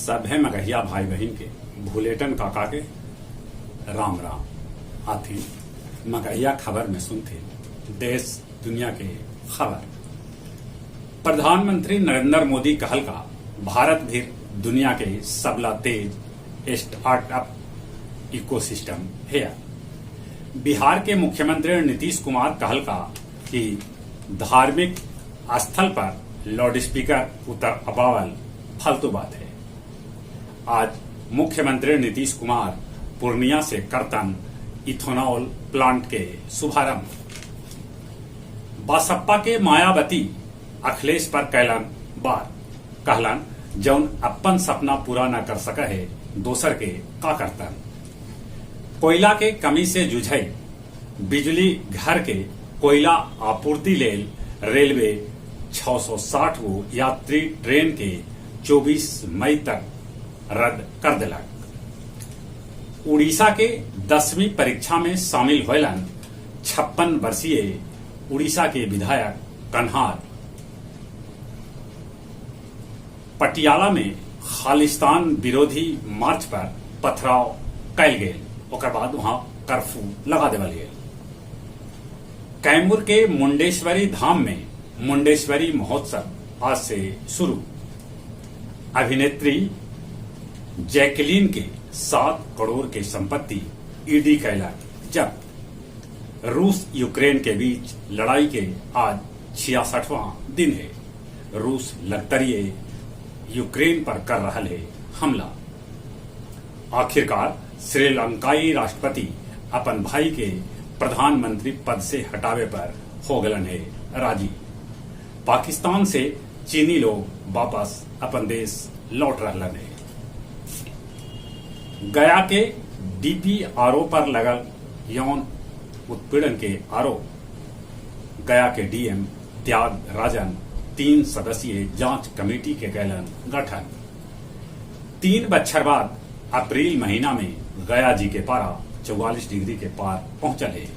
सब है मगहिया भाई बहन के, भूलेटन काका के राम राम। आथी मगहिया खबर में सुनते देश दुनिया के खबर। प्रधानमंत्री नरेंद्र मोदी कहल का भारत भी दुनिया के सबला तेज स्टार्टअप इकोसिस्टम है। बिहार के मुख्यमंत्री नीतीश कुमार कहल का कि धार्मिक स्थल पर लाउड स्पीकर उतर अबावल फालतू बात है। आज मुख्यमंत्री नीतीश कुमार पूर्णिया से करतन इथेनॉल प्लांट के शुभारंभ। बसपा के मायावती अखिलेश पर कहलन जौन अपन सपना पूरा न कर सका है दोसर के का करतन। कोयला के कमी से जुझई बिजली घर के कोयला आपूर्ति लेल रेलवे 660 गो यात्री ट्रेन के 24 मई तक रद्द कर दिलक। उड़ीसा के 10वीं परीक्षा में शामिल होलन 56 वर्षीय उड़ीसा के विधायक कन्हार। पटियाला में खालिस्तान विरोधी मार्च पर पथराव कैल गेल, ओकर बाद वहां कर्फ्यू लगा देवल गेल। कैमूर के मुंडेश्वरी धाम में मुंडेश्वरी महोत्सव आज से शुरू। अभिनेत्री जैकलीन के 7 करोड़ के संपत्ति ईडी कैलक जब्त। रूस यूक्रेन के बीच लड़ाई के आज 66वां दिन है। रूस लगतरिये यूक्रेन पर कर रहा है हमला। आखिरकार श्रीलंकाई राष्ट्रपति अपन भाई के प्रधानमंत्री पद से हटावे पर हो गलन है राजी। पाकिस्तान से चीनी लोग वापस अपन देश लौट रहलन है। गया के डीपीआरओ पर लगल यौन उत्पीड़न के आरोप। गया के डीएम त्याग राजन 3 सदस्यीय जांच कमेटी के कैलन गठन। 3 बछर बाद अप्रैल महीना में गया जी के पारा 44 डिग्री के पार पहुंचल है।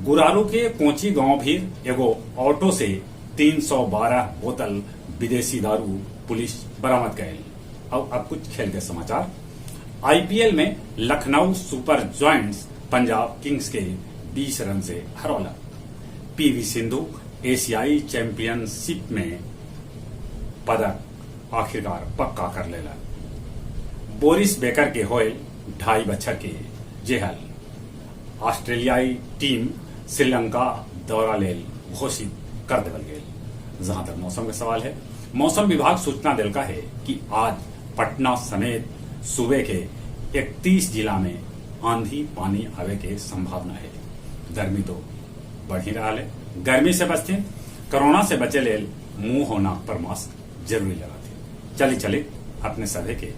गुरारू के कोची गांव भी एगो ऑटो से 312 बोतल विदेशी दारू पुलिस बरामद कैल। अब कुछ खेल के समाचार। आईपीएल में Lucknow super joints Punjab Kings के 20 रन से हरौलक। पीवी सिंधु एशियाई चैंपियनशिप में पदक आखिरकार पक्का कर लेला। बोरिस बेकर के होयल 2.5 बछर के जेहल। ऑस्ट्रेलियाई टीम श्रीलंका दौरा लेल घोषित कर देवल गेल। जहां तक मौसम का सवाल है, मौसम विभाग सूचना दिलका है कि आज पटना समेत सूबे के 31 जिला में आंधी पानी आवे के संभावना है। गर्मी तो बढ़ ही रहा है। गर्मी से बचते, कोरोना से बचे लेल मुंह और नाक पर मास्क जरूरी लगाते। चली अपने सभी के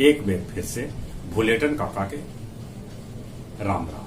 एक बेर फिर से भूलेटन काका के राम राम।